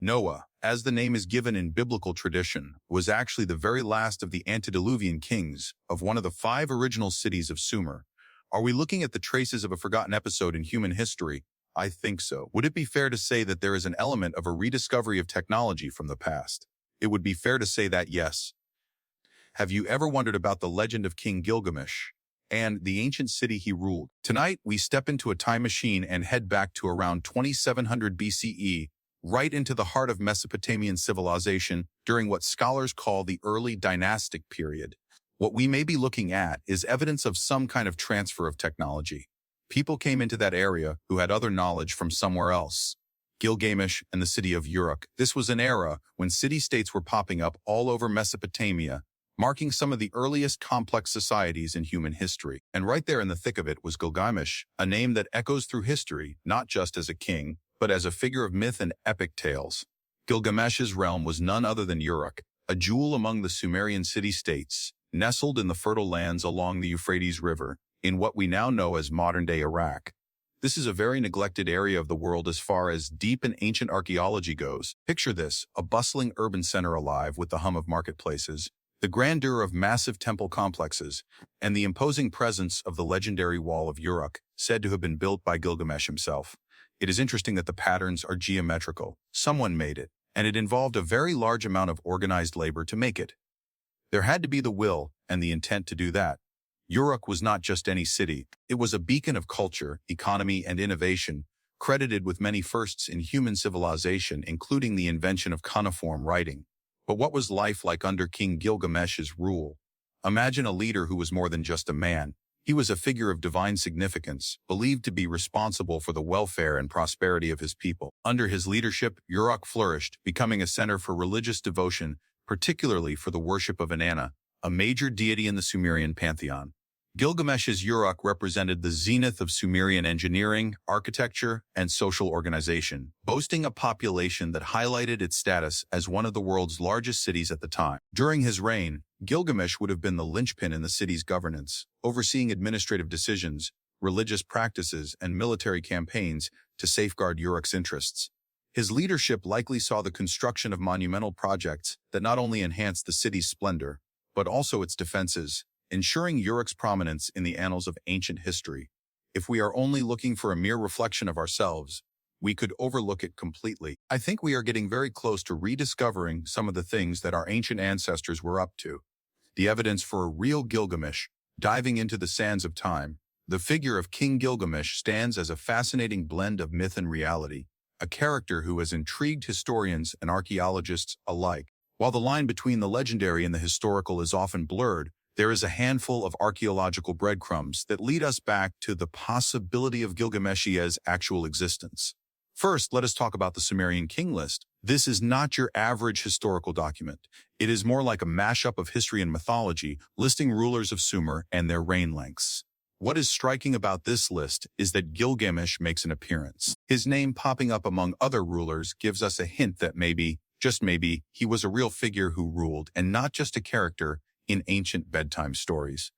Noah, as the name is given in biblical tradition, was actually the very last of the antediluvian kings of one of the 5 original cities of Sumer. Are we looking at the traces of a forgotten episode in human history? I think so. Would it be fair to say that there is an element of a rediscovery of technology from the past? It would be fair to say that yes. Have you ever wondered about the legend of King Gilgamesh and the ancient city he ruled? Tonight, we step into a time machine and head back to around 2700 BCE, right into the heart of Mesopotamian civilization during what scholars call the early dynastic period. What we may be looking at is evidence of some kind of transfer of technology. People came into that area who had other knowledge from somewhere else. Gilgamesh and the city of Uruk. This was an era when city-states were popping up all over Mesopotamia, marking some of the earliest complex societies in human history. And right there in the thick of it was Gilgamesh, a name that echoes through history, not just as a king, but as a figure of myth and epic tales. Gilgamesh's realm was none other than Uruk, a jewel among the Sumerian city-states, nestled in the fertile lands along the Euphrates River, in what we now know as modern-day Iraq. This is a very neglected area of the world as far as deep and ancient archaeology goes. Picture this, a bustling urban center alive with the hum of marketplaces, the grandeur of massive temple complexes, and the imposing presence of the legendary Wall of Uruk, said to have been built by Gilgamesh himself. It is interesting that the patterns are geometrical. Someone made it, and it involved a very large amount of organized labor to make it. There had to be the will and the intent to do that. Uruk was not just any city. It was a beacon of culture, economy, and innovation, credited with many firsts in human civilization, including the invention of cuneiform writing. But what was life like under King Gilgamesh's rule? Imagine a leader who was more than just a man. He was a figure of divine significance, believed to be responsible for the welfare and prosperity of his people. Under his leadership, Uruk flourished, becoming a center for religious devotion, particularly for the worship of Inanna, a major deity in the Sumerian pantheon. Gilgamesh's Uruk represented the zenith of Sumerian engineering, architecture, and social organization, boasting a population that highlighted its status as one of the world's largest cities at the time. During his reign, Gilgamesh would have been the linchpin in the city's governance, overseeing administrative decisions, religious practices, and military campaigns to safeguard Uruk's interests. His leadership likely saw the construction of monumental projects that not only enhanced the city's splendor, but also its defenses, ensuring Uruk's prominence in the annals of ancient history. If we are only looking for a mere reflection of ourselves, we could overlook it completely. I think we are getting very close to rediscovering some of the things that our ancient ancestors were up to. The evidence for a real Gilgamesh, diving into the sands of time. The figure of King Gilgamesh stands as a fascinating blend of myth and reality, a character who has intrigued historians and archaeologists alike. While the line between the legendary and the historical is often blurred, there is a handful of archaeological breadcrumbs that lead us back to the possibility of Gilgamesh's actual existence. First, let us talk about the Sumerian king list. This is not your average historical document. It is more like a mashup of history and mythology, listing rulers of Sumer and their reign lengths. What is striking about this list is that Gilgamesh makes an appearance. His name popping up among other rulers gives us a hint that maybe, just maybe, he was a real figure who ruled and not just a character in ancient bedtime stories.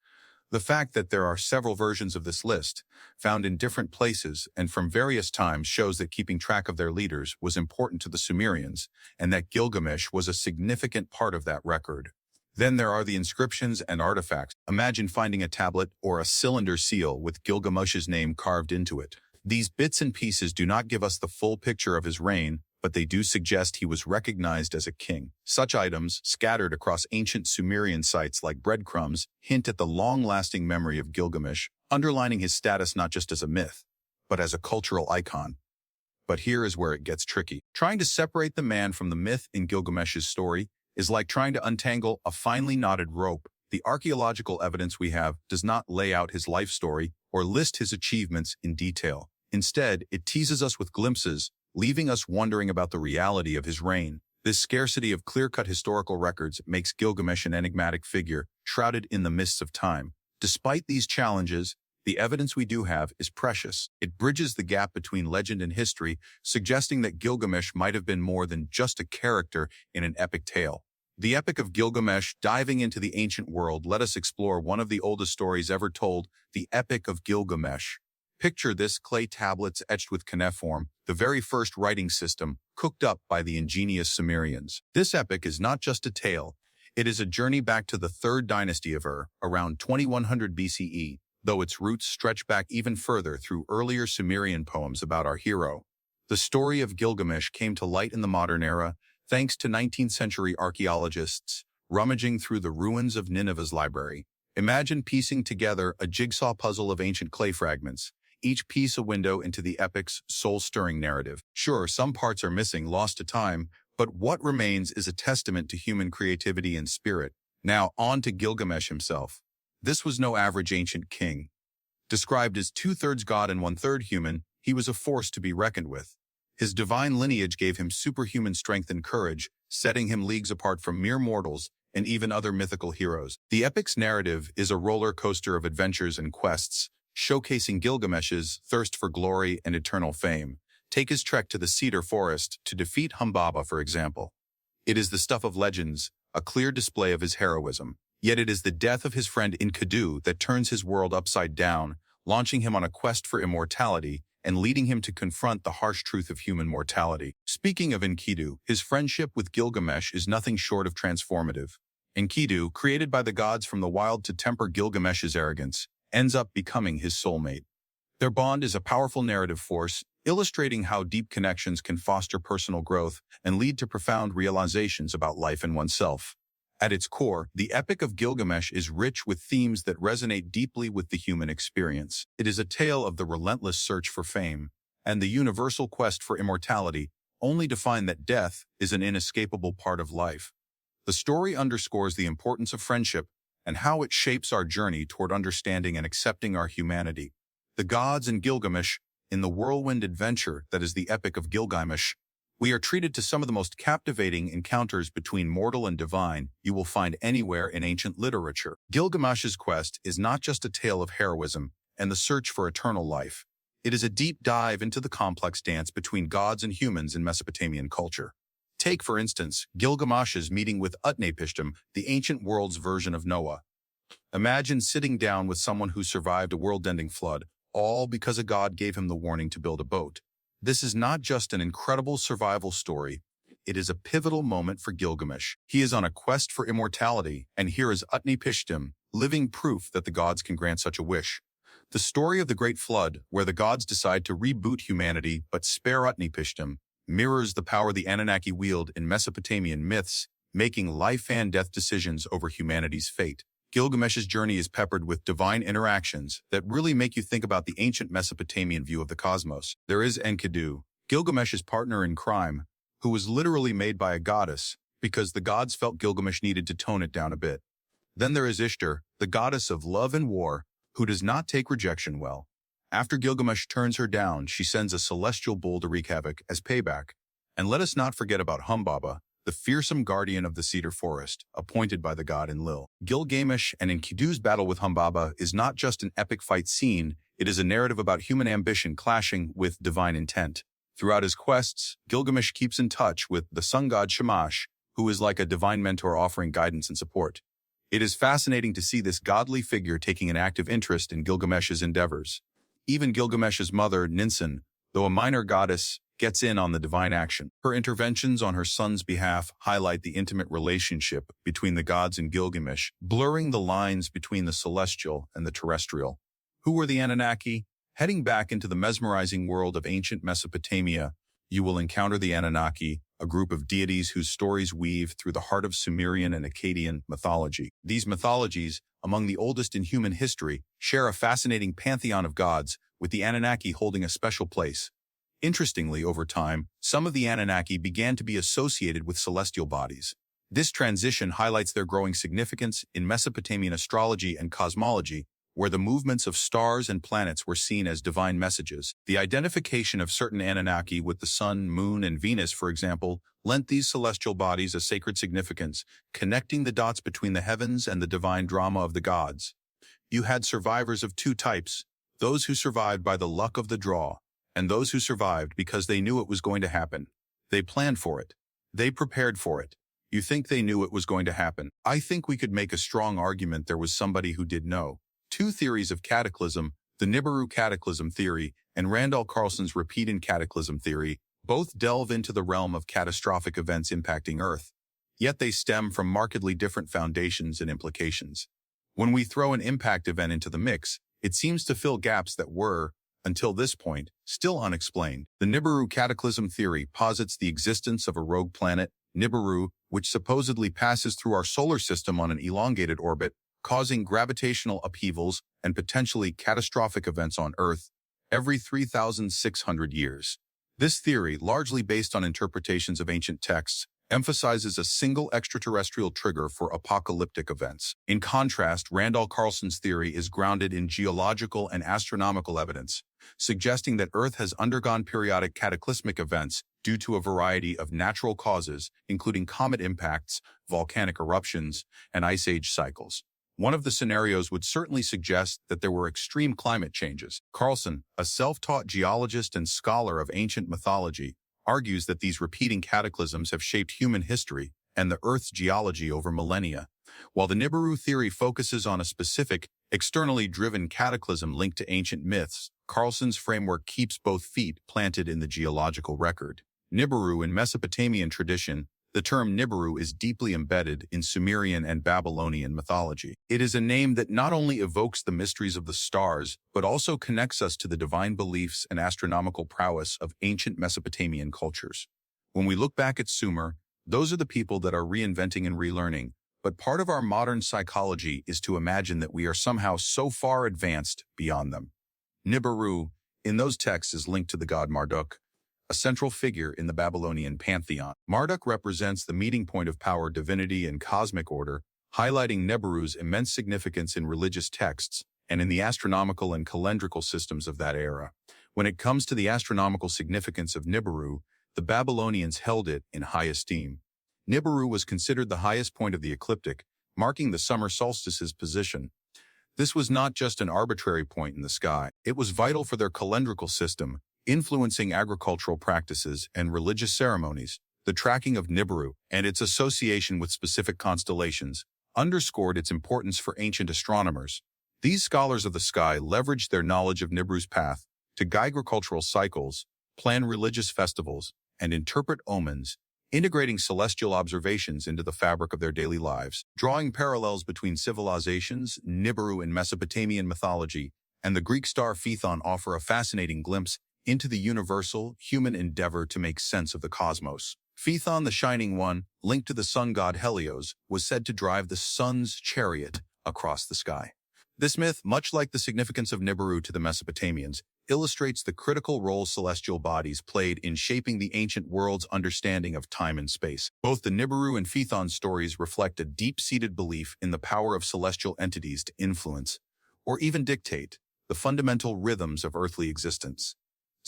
The fact that there are several versions of this list, found in different places and from various times, shows that keeping track of their leaders was important to the Sumerians, and that Gilgamesh was a significant part of that record. Then there are the inscriptions and artifacts. Imagine finding a tablet or a cylinder seal with Gilgamesh's name carved into it. These bits and pieces do not give us the full picture of his reign, but they do suggest he was recognized as a king. Such items, scattered across ancient Sumerian sites like breadcrumbs, hint at the long-lasting memory of Gilgamesh, underlining his status not just as a myth, but as a cultural icon. But here is where it gets tricky. Trying to separate the man from the myth in Gilgamesh's story is like trying to untangle a finely knotted rope. The archaeological evidence we have does not lay out his life story or list his achievements in detail. Instead, it teases us with glimpses, leaving us wondering about the reality of his reign. This scarcity of clear-cut historical records makes Gilgamesh an enigmatic figure, shrouded in the mists of time. Despite these challenges, the evidence we do have is precious. It bridges the gap between legend and history, suggesting that Gilgamesh might have been more than just a character in an epic tale. The Epic of Gilgamesh, diving into the ancient world, let us explore one of the oldest stories ever told, the Epic of Gilgamesh. Picture this: clay tablets etched with cuneiform, the very first writing system cooked up by the ingenious Sumerians. This epic is not just a tale, it is a journey back to the third dynasty of Ur, around 2100 BCE, though its roots stretch back even further through earlier Sumerian poems about our hero. The story of Gilgamesh came to light in the modern era thanks to 19th century archaeologists rummaging through the ruins of Nineveh's library. Imagine piecing together a jigsaw puzzle of ancient clay fragments, each piece a window into the epic's soul-stirring narrative. Sure, some parts are missing, lost to time, but what remains is a testament to human creativity and spirit. Now, on to Gilgamesh himself. This was no average ancient king. Described as two-thirds god and one-third human, he was a force to be reckoned with. His divine lineage gave him superhuman strength and courage, setting him leagues apart from mere mortals and even other mythical heroes. The epic's narrative is a roller coaster of adventures and quests, showcasing Gilgamesh's thirst for glory and eternal fame. Take his trek to the cedar forest to defeat Humbaba, for example. It is the stuff of legends, a clear display of his heroism. Yet it is the death of his friend Enkidu that turns his world upside down, launching him on a quest for immortality and leading him to confront the harsh truth of human mortality. Speaking of Enkidu, his friendship with Gilgamesh is nothing short of transformative. Enkidu, created by the gods from the wild to temper Gilgamesh's arrogance, ends up becoming his soulmate. Their bond is a powerful narrative force, illustrating how deep connections can foster personal growth and lead to profound realizations about life and oneself. At its core, the Epic of Gilgamesh is rich with themes that resonate deeply with the human experience. It is a tale of the relentless search for fame and the universal quest for immortality, only to find that death is an inescapable part of life. The story underscores the importance of friendship and how it shapes our journey toward understanding and accepting our humanity. The gods and Gilgamesh, in the whirlwind adventure that is the Epic of Gilgamesh, we are treated to some of the most captivating encounters between mortal and divine you will find anywhere in ancient literature. Gilgamesh's quest is not just a tale of heroism and the search for eternal life. It is a deep dive into the complex dance between gods and humans in Mesopotamian culture. Take, for instance, Gilgamesh's meeting with Utnapishtim, the ancient world's version of Noah. Imagine sitting down with someone who survived a world-ending flood, all because a god gave him the warning to build a boat. This is not just an incredible survival story, it is a pivotal moment for Gilgamesh. He is on a quest for immortality, and here is Utnapishtim, living proof that the gods can grant such a wish. The story of the Great Flood, where the gods decide to reboot humanity but spare Utnapishtim, mirrors the power the Anunnaki wield in Mesopotamian myths, making life and death decisions over humanity's fate. Gilgamesh's journey is peppered with divine interactions that really make you think about the ancient Mesopotamian view of the cosmos. There is Enkidu, Gilgamesh's partner in crime, who was literally made by a goddess because the gods felt Gilgamesh needed to tone it down a bit. Then there is Ishtar, the goddess of love and war, who does not take rejection well. After Gilgamesh turns her down, she sends a celestial bull to wreak havoc as payback. And let us not forget about Humbaba, the fearsome guardian of the cedar forest, appointed by the god Enlil. Gilgamesh and Enkidu's battle with Humbaba is not just an epic fight scene, it is a narrative about human ambition clashing with divine intent. Throughout his quests, Gilgamesh keeps in touch with the sun god Shamash, who is like a divine mentor offering guidance and support. It is fascinating to see this godly figure taking an active interest in Gilgamesh's endeavors. Even Gilgamesh's mother, Ninsun, though a minor goddess, gets in on the divine action. Her interventions on her son's behalf highlight the intimate relationship between the gods and Gilgamesh, blurring the lines between the celestial and the terrestrial. Who were the Anunnaki? Heading back into the mesmerizing world of ancient Mesopotamia, you will encounter the Anunnaki, a group of deities whose stories weave through the heart of Sumerian and Akkadian mythology. These mythologies, among the oldest in human history, share a fascinating pantheon of gods, with the Anunnaki holding a special place. Interestingly, over time, some of the Anunnaki began to be associated with celestial bodies. This transition highlights their growing significance in Mesopotamian astrology and cosmology, where the movements of stars and planets were seen as divine messages. The identification of certain Anunnaki with the sun, moon, and Venus, for example, lent these celestial bodies a sacred significance, connecting the dots between the heavens and the divine drama of the gods. You had survivors of two types, those who survived by the luck of the draw, and those who survived because they knew it was going to happen. They planned for it. They prepared for it. You think they knew it was going to happen? I think we could make a strong argument there was somebody who did know. Two theories of cataclysm The Nibiru cataclysm theory and Randall Carlson's repeating cataclysm theory both delve into the realm of catastrophic events impacting Earth, yet they stem from markedly different foundations and implications. When we throw an impact event into the mix, it seems to fill gaps that were, until this point, still unexplained. The Nibiru cataclysm theory posits the existence of a rogue planet, Nibiru, which supposedly passes through our solar system on an elongated orbit, causing gravitational upheavals and potentially catastrophic events on Earth every 3,600 years. This theory, largely based on interpretations of ancient texts, emphasizes a single extraterrestrial trigger for apocalyptic events. In contrast, Randall Carlson's theory is grounded in geological and astronomical evidence, suggesting that Earth has undergone periodic cataclysmic events due to a variety of natural causes, including comet impacts, volcanic eruptions, and ice age cycles. One of the scenarios would certainly suggest that there were extreme climate changes. Carlson, a self-taught geologist and scholar of ancient mythology, argues that these repeating cataclysms have shaped human history and the Earth's geology over millennia. While the Nibiru theory focuses on a specific, externally driven cataclysm linked to ancient myths, Carlson's framework keeps both feet planted in the geological record. Nibiru in Mesopotamian tradition, the term Nibiru is deeply embedded in Sumerian and Babylonian mythology. It is a name that not only evokes the mysteries of the stars, but also connects us to the divine beliefs and astronomical prowess of ancient Mesopotamian cultures. When we look back at Sumer, those are the people that are reinventing and relearning, but part of our modern psychology is to imagine that we are somehow so far advanced beyond them. Nibiru, in those texts, is linked to the god Marduk, a central figure in the Babylonian pantheon. Marduk represents the meeting point of power, divinity, and cosmic order, highlighting Nibiru's immense significance in religious texts and in the astronomical and calendrical systems of that era. When it comes to the astronomical significance of Nibiru, the Babylonians held it in high esteem. Nibiru was considered the highest point of the ecliptic, marking the summer solstice's position. This was not just an arbitrary point in the sky. It was vital for their calendrical system, influencing agricultural practices and religious ceremonies. The tracking of Nibiru and its association with specific constellations underscored its importance for ancient astronomers. These scholars of the sky leveraged their knowledge of Nibiru's path to guide agricultural cycles, plan religious festivals, and interpret omens, integrating celestial observations into the fabric of their daily lives. Drawing parallels between civilizations, Nibiru in Mesopotamian mythology and the Greek star Phaethon offer a fascinating glimpse into the universal, human endeavor to make sense of the cosmos. Phaethon, the Shining One, linked to the sun god Helios, was said to drive the sun's chariot across the sky. This myth, much like the significance of Nibiru to the Mesopotamians, illustrates the critical role celestial bodies played in shaping the ancient world's understanding of time and space. Both the Nibiru and Phaethon stories reflect a deep-seated belief in the power of celestial entities to influence, or even dictate, the fundamental rhythms of earthly existence.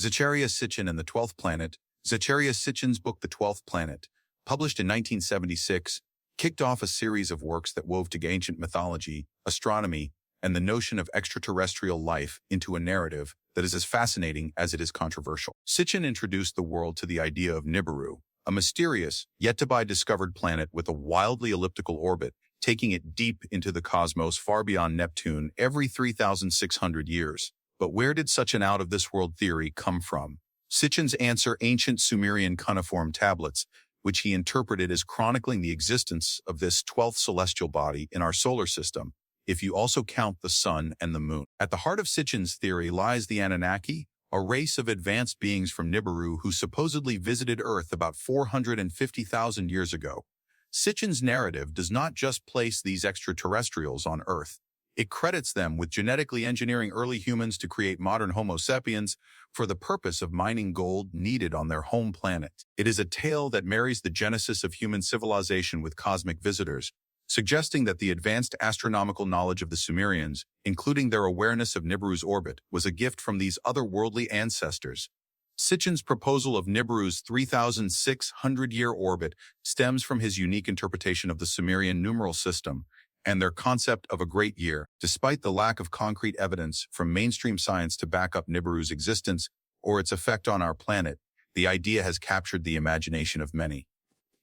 Zecharia Sitchin and the Twelfth Planet. Zecharia Sitchin's book The Twelfth Planet, published in 1976, kicked off a series of works that wove together ancient mythology, astronomy, and the notion of extraterrestrial life into a narrative that is as fascinating as it is controversial. Sitchin introduced the world to the idea of Nibiru, a mysterious, yet-to-be-discovered planet with a wildly elliptical orbit, taking it deep into the cosmos far beyond Neptune every 3,600 years. But where did such an out-of-this-world theory come from? Sitchin's answer: ancient Sumerian cuneiform tablets, which he interpreted as chronicling the existence of this 12th celestial body in our solar system, if you also count the sun and the moon. At the heart of Sitchin's theory lies the Anunnaki, a race of advanced beings from Nibiru who supposedly visited Earth about 450,000 years ago. Sitchin's narrative does not just place these extraterrestrials on Earth. It credits them with genetically engineering early humans to create modern Homo sapiens for the purpose of mining gold needed on their home planet. It is a tale that marries the genesis of human civilization with cosmic visitors, suggesting that the advanced astronomical knowledge of the Sumerians, including their awareness of Nibiru's orbit, was a gift from these otherworldly ancestors. Sitchin's proposal of Nibiru's 3,600-year orbit stems from his unique interpretation of the Sumerian numeral system and their concept of a great year. Despite the lack of concrete evidence from mainstream science to back up Nibiru's existence or its effect on our planet, the idea has captured the imagination of many.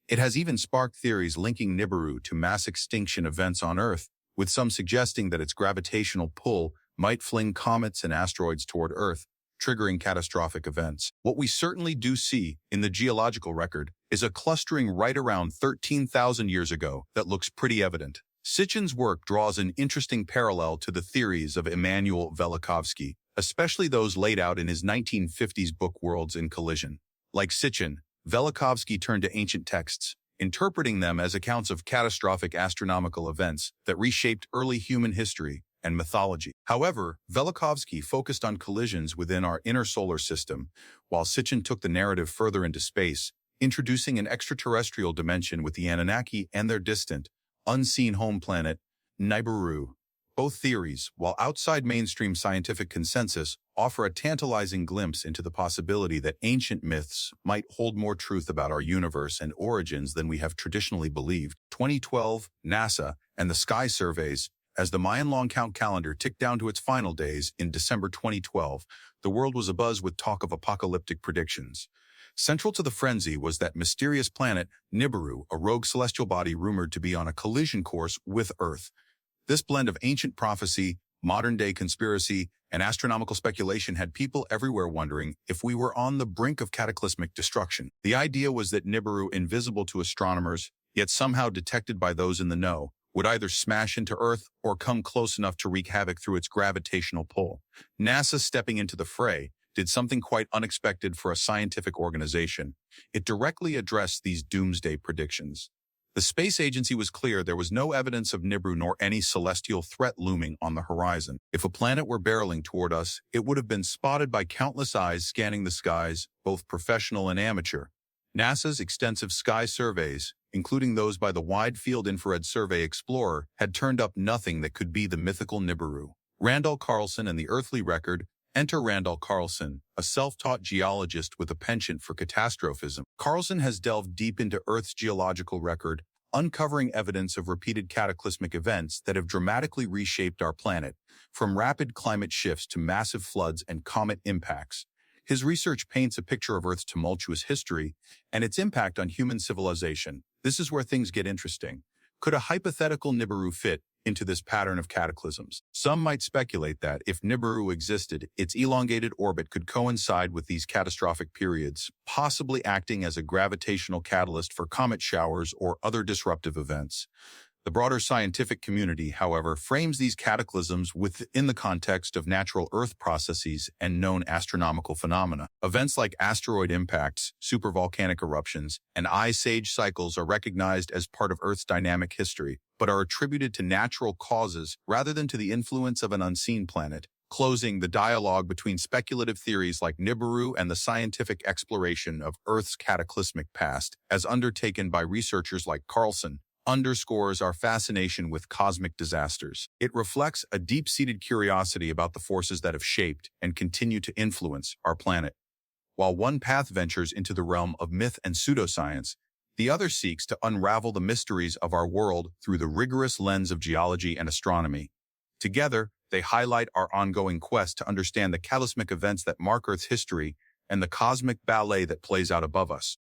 It has even sparked theories linking Nibiru to mass extinction events on Earth, with some suggesting that its gravitational pull might fling comets and asteroids toward Earth, triggering catastrophic events. What we certainly do see in the geological record is a clustering right around 13,000 years ago that looks pretty evident. Sitchin's work draws an interesting parallel to the theories of Immanuel Velikovsky, especially those laid out in his 1950s book Worlds in Collision. Like Sitchin, Velikovsky turned to ancient texts, interpreting them as accounts of catastrophic astronomical events that reshaped early human history and mythology. However, Velikovsky focused on collisions within our inner solar system, while Sitchin took the narrative further into space, introducing an extraterrestrial dimension with the Anunnaki and their distant, unseen home planet, Nibiru. Both theories, while outside mainstream scientific consensus, offer a tantalizing glimpse into the possibility that ancient myths might hold more truth about our universe and origins than we have traditionally believed. 2012, NASA, and the sky surveys. As the Mayan long count calendar ticked down to its final days in December 2012, the world was abuzz with talk of apocalyptic predictions. Central to the frenzy was that mysterious planet, Nibiru, a rogue celestial body rumored to be on a collision course with Earth. This blend of ancient prophecy, modern-day conspiracy, and astronomical speculation had people everywhere wondering if we were on the brink of cataclysmic destruction. The idea was that Nibiru, invisible to astronomers, yet somehow detected by those in the know, would either smash into Earth or come close enough to wreak havoc through its gravitational pull. NASA, stepping into the fray, did something quite unexpected for a scientific organization. It directly addressed these doomsday predictions. The space agency was clear there was no evidence of Nibiru nor any celestial threat looming on the horizon. If a planet were barreling toward us, it would have been spotted by countless eyes scanning the skies, both professional and amateur. NASA's extensive sky surveys, including those by the Wide Field Infrared Survey Explorer, had turned up nothing that could be the mythical Nibiru. Randall Carlson and the Earthly Record. Enter Randall Carlson, a self-taught geologist with a penchant for catastrophism. Carlson has delved deep into Earth's geological record, uncovering evidence of repeated cataclysmic events that have dramatically reshaped our planet, from rapid climate shifts to massive floods and comet impacts. His research paints a picture of Earth's tumultuous history and its impact on human civilization. This is where things get interesting. Could a hypothetical Nibiru fit into this pattern of cataclysms? Some might speculate that, if Nibiru existed, its elongated orbit could coincide with these catastrophic periods, possibly acting as a gravitational catalyst for comet showers or other disruptive events. The broader scientific community, however, frames these cataclysms within the context of natural Earth processes and known astronomical phenomena. Events like asteroid impacts, supervolcanic eruptions, and ice age cycles are recognized as part of Earth's dynamic history, but are attributed to natural causes rather than to the influence of an unseen planet, closing the dialogue between speculative theories like Nibiru and the scientific exploration of Earth's cataclysmic past, as undertaken by researchers like Carlson, underscores our fascination with cosmic disasters. It reflects a deep-seated curiosity about the forces that have shaped and continue to influence our planet. While one path ventures into the realm of myth and pseudoscience, the other seeks to unravel the mysteries of our world through the rigorous lens of geology and astronomy. Together, they highlight our ongoing quest to understand the cataclysmic events that mark Earth's history and the cosmic ballet that plays out above us.